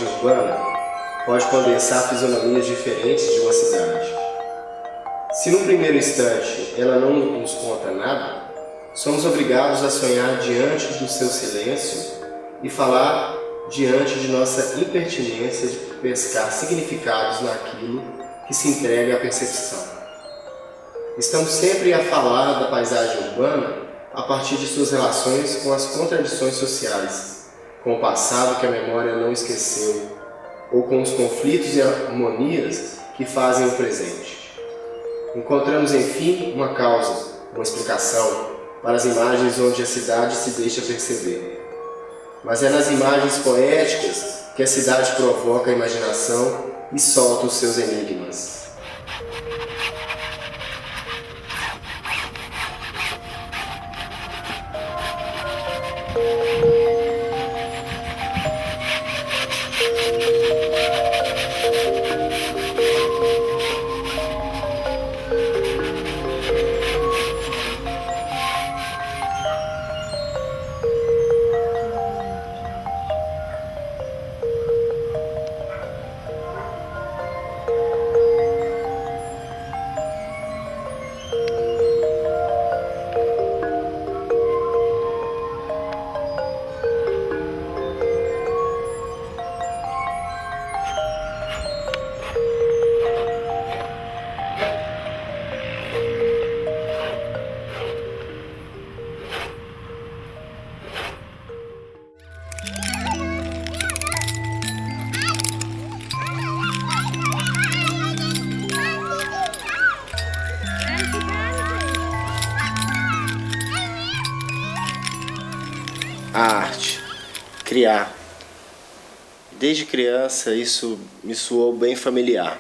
paisagem urbana pode condensar fisionomias diferentes de uma cidade. Se no primeiro instante ela não nos conta nada, somos obrigados a sonhar diante do seu silêncio e falar diante de nossa impertinência de pescar significados naquilo que se entrega à percepção. Estamos sempre a falar da paisagem urbana a partir de suas relações com as contradições sociais, com o passado que a memória não esqueceu, ou com os conflitos e harmonias que fazem o presente. Encontramos, enfim, uma causa, uma explicação para as imagens onde a cidade se deixa perceber. Mas é nas imagens poéticas que a cidade provoca a imaginação e solta os seus enigmas. A arte, criar. Desde criança isso me soou bem familiar.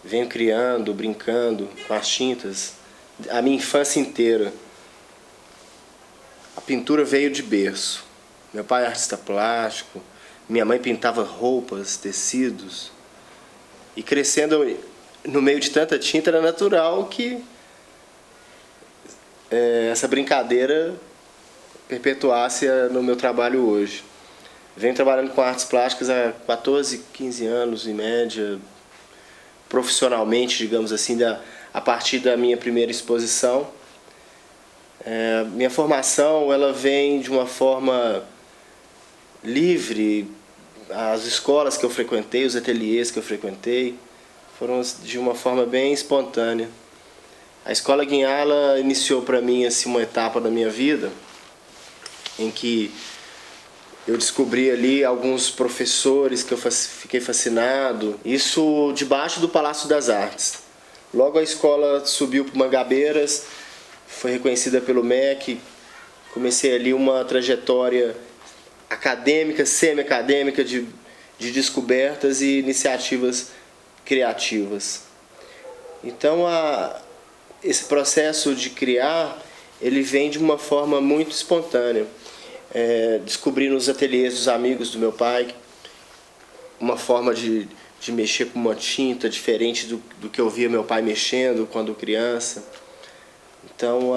Venho criando, brincando com as tintas a minha infância inteira. A pintura veio de berço. Meu pai é artista plástico, minha mãe pintava roupas, tecidos. E crescendo no meio de tanta tinta era natural que essa brincadeira perpetuasse no meu trabalho hoje. Venho trabalhando com artes plásticas há 14, 15 anos, em média, profissionalmente, digamos assim, a partir da minha primeira exposição. Minha formação ela vem de uma forma livre. As escolas que eu frequentei, os ateliês que eu frequentei, foram de uma forma bem espontânea. A Escola Guinhá iniciou para mim assim, uma etapa da minha vida em que eu descobri ali alguns professores que eu fiquei fascinado. Isso debaixo do Palácio das Artes. Logo a escola subiu para Mangabeiras, foi reconhecida pelo MEC. Comecei ali uma trajetória acadêmica, semi-acadêmica de descobertas e iniciativas criativas. Então esse processo de criar, ele vem de uma forma muito espontânea. Descobri nos ateliês dos amigos do meu pai uma forma de mexer com uma tinta diferente do que eu via meu pai mexendo quando criança. Então,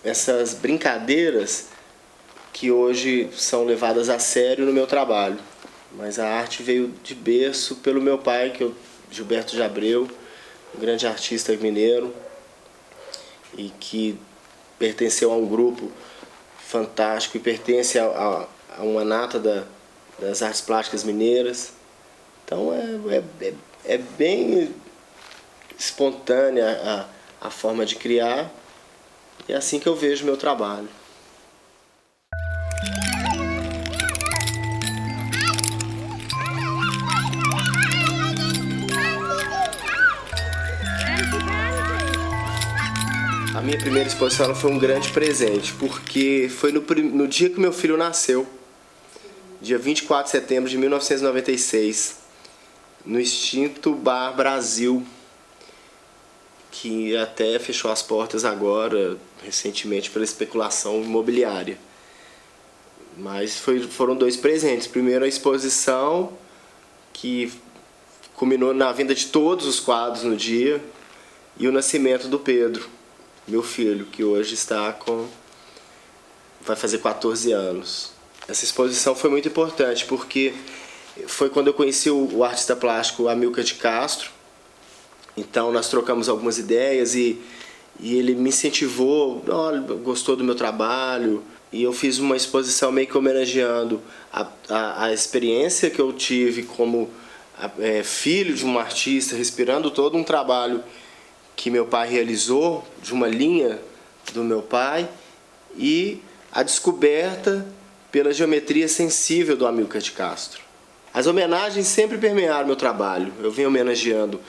essas brincadeiras que hoje são levadas a sério no meu trabalho. Mas a arte veio de berço pelo meu pai, Gilberto de Abreu, um grande artista mineiro, e que pertenceu a um grupo fantástico e pertence a uma nata das artes plásticas mineiras. Então é bem espontânea a forma de criar, e é assim que eu vejo o meu trabalho. A minha primeira exposição ela foi um grande presente, porque foi no dia que meu filho nasceu, dia 24 de setembro de 1996, no extinto Bar Brasil, que até fechou as portas agora, recentemente, pela especulação imobiliária. Mas foram dois presentes. Primeiro a exposição, que culminou na venda de todos os quadros no dia, e o nascimento do Pedro, meu filho, que hoje vai fazer 14 anos. Essa exposição foi muito importante porque foi quando eu conheci o artista plástico Amilcar de Castro. Então nós trocamos algumas ideias e ele me incentivou, olha, gostou do meu trabalho. E eu fiz uma exposição meio que homenageando a experiência que eu tive como filho de um artista, respirando todo um trabalho que meu pai realizou, de uma linha do meu pai, e a descoberta pela geometria sensível do Amilcar de Castro. As homenagens sempre permearam meu trabalho. Eu venho homenageando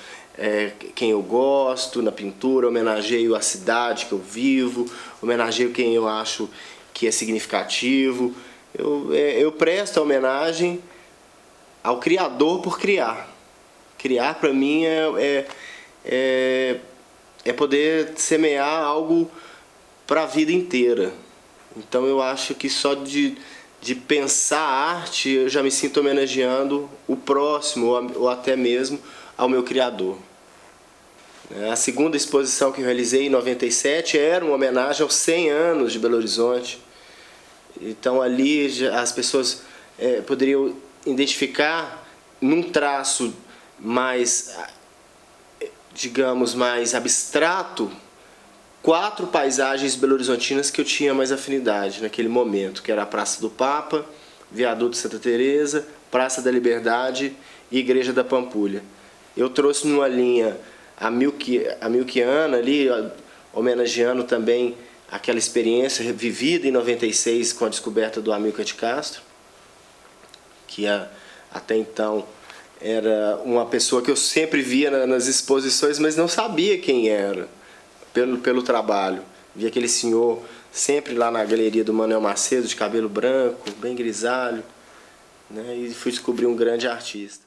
quem eu gosto na pintura, homenageio a cidade que eu vivo, homenageio quem eu acho que é significativo. Eu presto a homenagem ao Criador por criar. Criar, para mim, é poder semear algo para a vida inteira. Então eu acho que só de pensar a arte eu já me sinto homenageando o próximo ou até mesmo ao meu Criador. A segunda exposição que eu realizei em 97 era uma homenagem aos 100 anos de Belo Horizonte. Então ali as pessoas poderiam identificar num traço mais, digamos, mais abstrato, 4 paisagens belo-horizontinas que eu tinha mais afinidade naquele momento, que era a Praça do Papa, Viaduto Santa Teresa, Praça da Liberdade e Igreja da Pampulha. Eu trouxe numa linha amilquiana ali, homenageando também aquela experiência vivida em 96 com a descoberta do Amilcar de Castro, que até então era uma pessoa que eu sempre via nas exposições, mas não sabia quem era, pelo trabalho. Vi aquele senhor sempre lá na galeria do Manuel Macedo, de cabelo branco, bem grisalho, né? E fui descobrir um grande artista.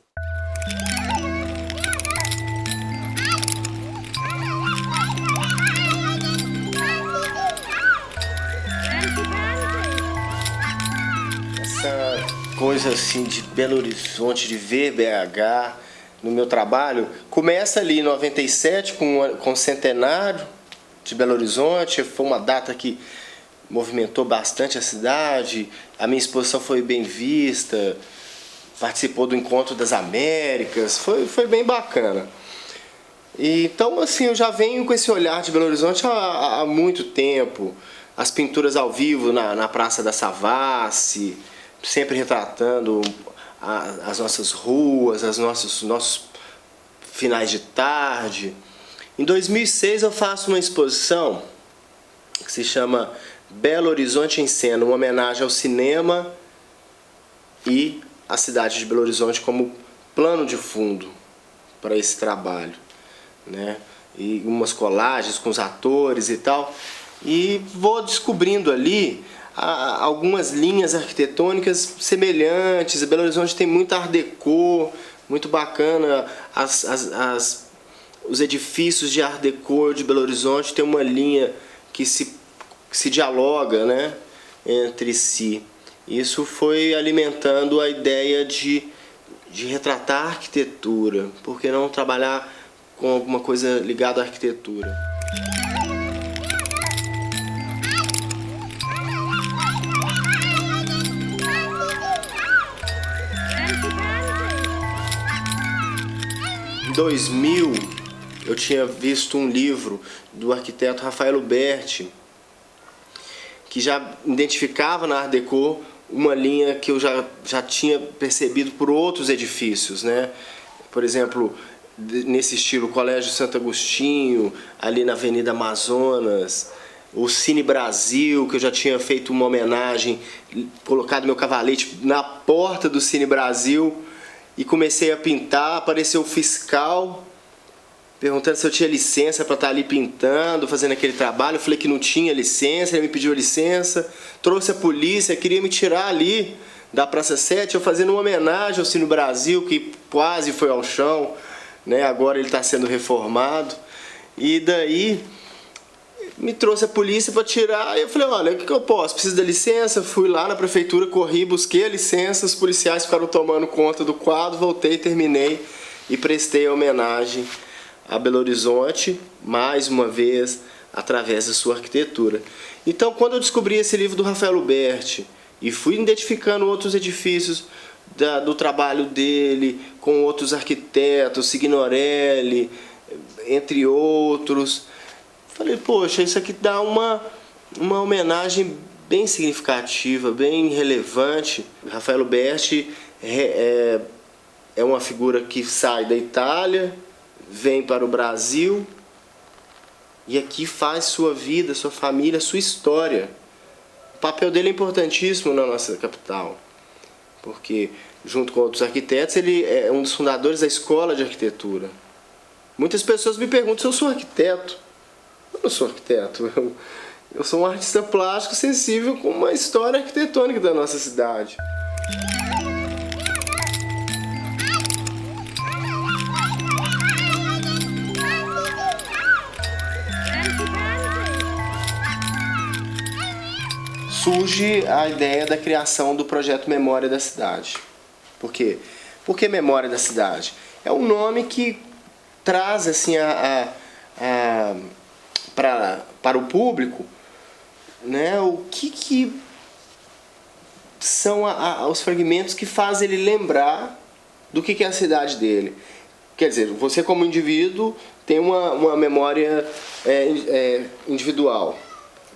Essa coisa assim de Belo Horizonte, de ver BH no meu trabalho, começa ali em 97 com o centenário de Belo Horizonte. Foi uma data que movimentou bastante a cidade, a minha exposição foi bem vista, participou do Encontro das Américas, foi bem bacana. E, então assim, eu já venho com esse olhar de Belo Horizonte há muito tempo. As pinturas ao vivo na Praça da Savassi, sempre retratando as nossas ruas, os nossos finais de tarde. Em 2006 eu faço uma exposição que se chama Belo Horizonte em Cena, uma homenagem ao cinema e à cidade de Belo Horizonte como plano de fundo para esse trabalho, né? E umas colagens com os atores e tal. E vou descobrindo ali algumas linhas arquitetônicas semelhantes. Belo Horizonte tem muito art déco, muito bacana. Os edifícios de art déco de Belo Horizonte tem uma linha que se dialoga, né, entre si. Isso foi alimentando a ideia de retratar a arquitetura. Por que não trabalhar com alguma coisa ligada à arquitetura? Em 2000, eu tinha visto um livro do arquiteto Rafael Uberti, que já identificava na Art Deco uma linha que eu já tinha percebido por outros edifícios, né? Por exemplo, nesse estilo, Colégio Santo Agostinho, ali na Avenida Amazonas, o Cine Brasil, que eu já tinha feito uma homenagem, colocado meu cavalete na porta do Cine Brasil, e comecei a pintar. Apareceu o fiscal perguntando se eu tinha licença para estar ali pintando, fazendo aquele trabalho. Eu falei que não tinha licença, ele me pediu licença, trouxe a polícia, queria me tirar ali da Praça 7, eu fazendo uma homenagem ao Cine Brasil, que quase foi ao chão, né? Agora ele está sendo reformado. E daí me trouxe a polícia para tirar, e eu falei, olha, o que eu posso? Preciso da licença? Fui lá na prefeitura, corri, busquei a licença, os policiais ficaram tomando conta do quadro, voltei, terminei e prestei a homenagem a Belo Horizonte, mais uma vez, através da sua arquitetura. Então, quando eu descobri esse livro do Rafael Uberti e fui identificando outros edifícios do trabalho dele com outros arquitetos, Signorelli, entre outros. Falei, poxa, isso aqui dá uma homenagem bem significativa, bem relevante. Rafael Uberti é uma figura que sai da Itália, vem para o Brasil e aqui faz sua vida, sua família, sua história. O papel dele é importantíssimo na nossa capital, porque junto com outros arquitetos ele é um dos fundadores da Escola de Arquitetura. Muitas pessoas me perguntam se eu sou arquiteto. Eu não sou arquiteto, eu sou um artista plástico sensível com uma história arquitetônica da nossa cidade. Surge a ideia da criação do projeto Memória da Cidade. Por quê? Por que Memória da Cidade? É um nome que traz assim, para o público, né, o que são os fragmentos que fazem ele lembrar do que é a cidade dele. Quer dizer, você como indivíduo tem uma memória individual,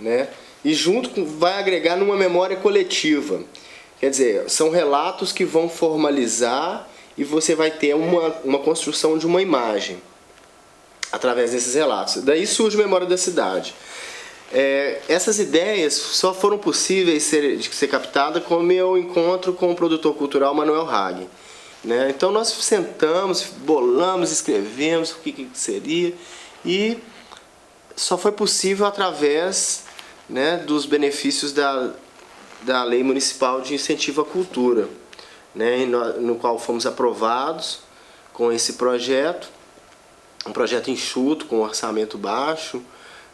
né? E junto vai agregar numa memória coletiva. Quer dizer, são relatos que vão formalizar e você vai ter uma construção de uma imagem através desses relatos. Daí surge a Memória da Cidade. Essas ideias só foram possíveis de ser captadas com o meu encontro com o produtor cultural Manuel Hag, né? Então nós sentamos, bolamos, escrevemos o que seria e só foi possível através, né, dos benefícios da Lei Municipal de Incentivo à Cultura, né, no qual fomos aprovados com esse projeto, um projeto enxuto, com orçamento baixo,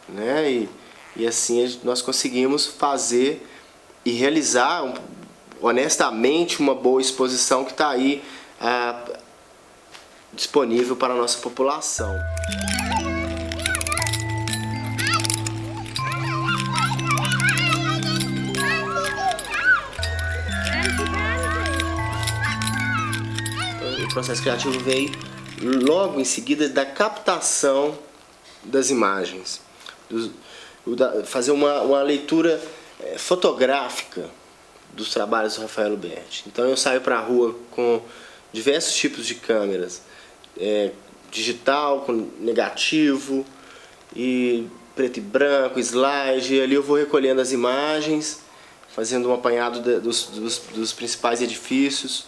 né, e assim nós conseguimos fazer e realizar honestamente uma boa exposição que está aí disponível para a nossa população. O processo criativo veio logo em seguida da captação das imagens, fazer uma leitura fotográfica dos trabalhos do Rafael Uberti. Então eu saio para a rua com diversos tipos de câmeras, digital, com negativo, e preto e branco, slide, e ali eu vou recolhendo as imagens, fazendo um apanhado dos principais edifícios,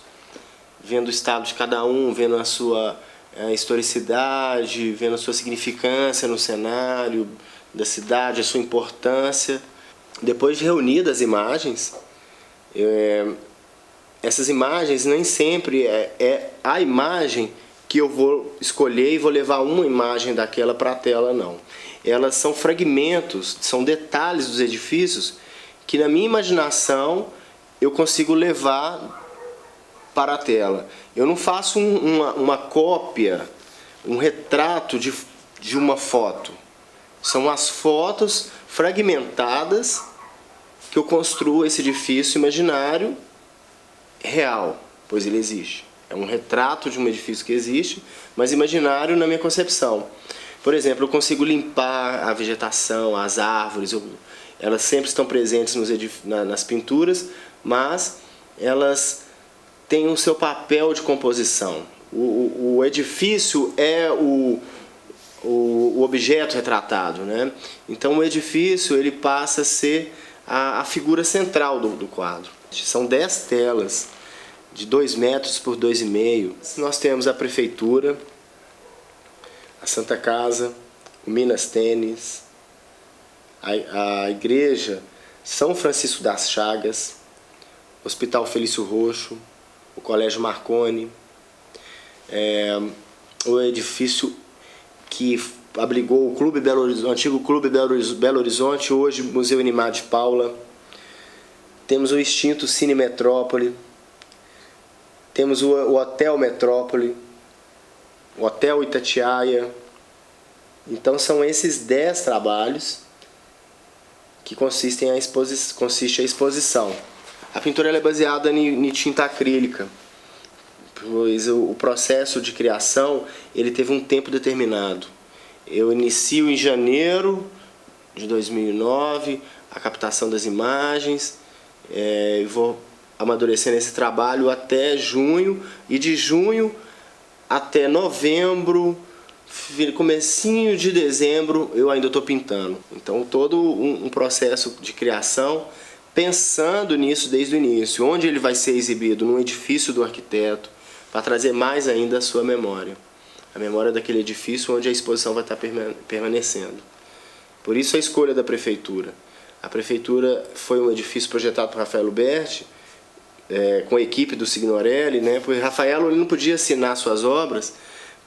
vendo o estado de cada um, vendo a sua historicidade, vendo a sua significância no cenário da cidade, a sua importância. Depois de reunidas as imagens, essas imagens nem sempre é a imagem que eu vou escolher e vou levar uma imagem daquela para a tela, não. Elas são fragmentos, são detalhes dos edifícios que na minha imaginação eu consigo levar para a tela. Eu não faço uma cópia, um retrato de uma foto. São as fotos fragmentadas que eu construo esse edifício imaginário real, pois ele existe. É um retrato de um edifício que existe, mas imaginário na minha concepção. Por exemplo, eu consigo limpar a vegetação, as árvores, elas sempre estão presentes nas pinturas, mas elas têm o seu papel de composição. O edifício é o objeto retratado, né? Então o edifício ele passa a ser a figura central do quadro. São 10 telas de 2 metros por 2,5. Nós temos a prefeitura, a Santa Casa, o Minas Tênis, a igreja São Francisco das Chagas, o Hospital Felício Roxo, o Colégio Marconi, o edifício que abrigou o antigo Clube Belo Horizonte, hoje Museu Inimar de Paula. Temos o extinto Cine Metrópole, temos o Hotel Metrópole, o Hotel Itatiaia. Então são esses 10 trabalhos que consiste a exposição. A pintura ela é baseada em tinta acrílica, pois o processo de criação ele teve um tempo determinado. Eu inicio em janeiro de 2009 a captação das imagens, e vou amadurecendo esse trabalho até junho, e de junho até novembro, comecinho de dezembro, eu ainda estou pintando. Então todo um processo de criação, pensando nisso desde o início, onde ele vai ser exibido, num edifício do arquiteto, para trazer mais ainda a sua memória. A memória daquele edifício onde a exposição vai estar permanecendo. Por isso a escolha da prefeitura. A prefeitura foi um edifício projetado por Rafael Luberti, com a equipe do Signorelli, né? Porque Rafael ele não podia assinar suas obras,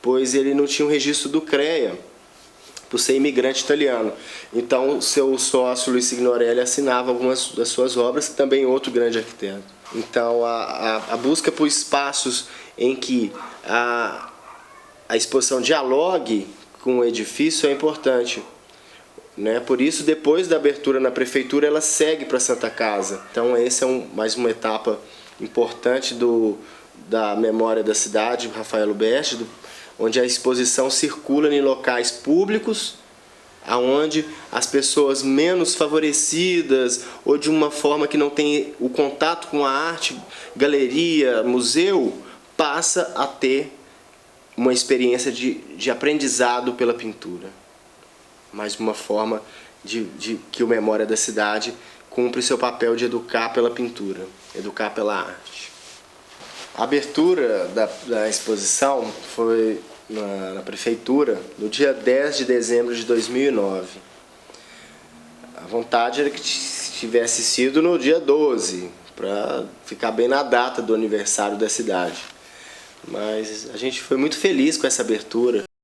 pois ele não tinha um registro do CREA, por ser imigrante italiano. Então, seu sócio Luiz Signorelli assinava algumas das suas obras, também outro grande arquiteto. Então, a busca por espaços em que a exposição dialogue com o edifício é importante, né? Por isso, depois da abertura na prefeitura, ela segue para a Santa Casa. Então, essa é mais uma etapa importante da memória da cidade, Rafael Luberti, onde a exposição circula em locais públicos, aonde as pessoas menos favorecidas ou de uma forma que não tem o contato com a arte, galeria, museu, passa a ter uma experiência de aprendizado pela pintura. Mais uma forma de que o Memória da Cidade cumpre seu papel de educar pela pintura, educar pela arte. A abertura da exposição foi na prefeitura no dia 10 de dezembro de 2009. A vontade era que tivesse sido no dia 12, para ficar bem na data do aniversário da cidade. Mas a gente foi muito feliz com essa abertura.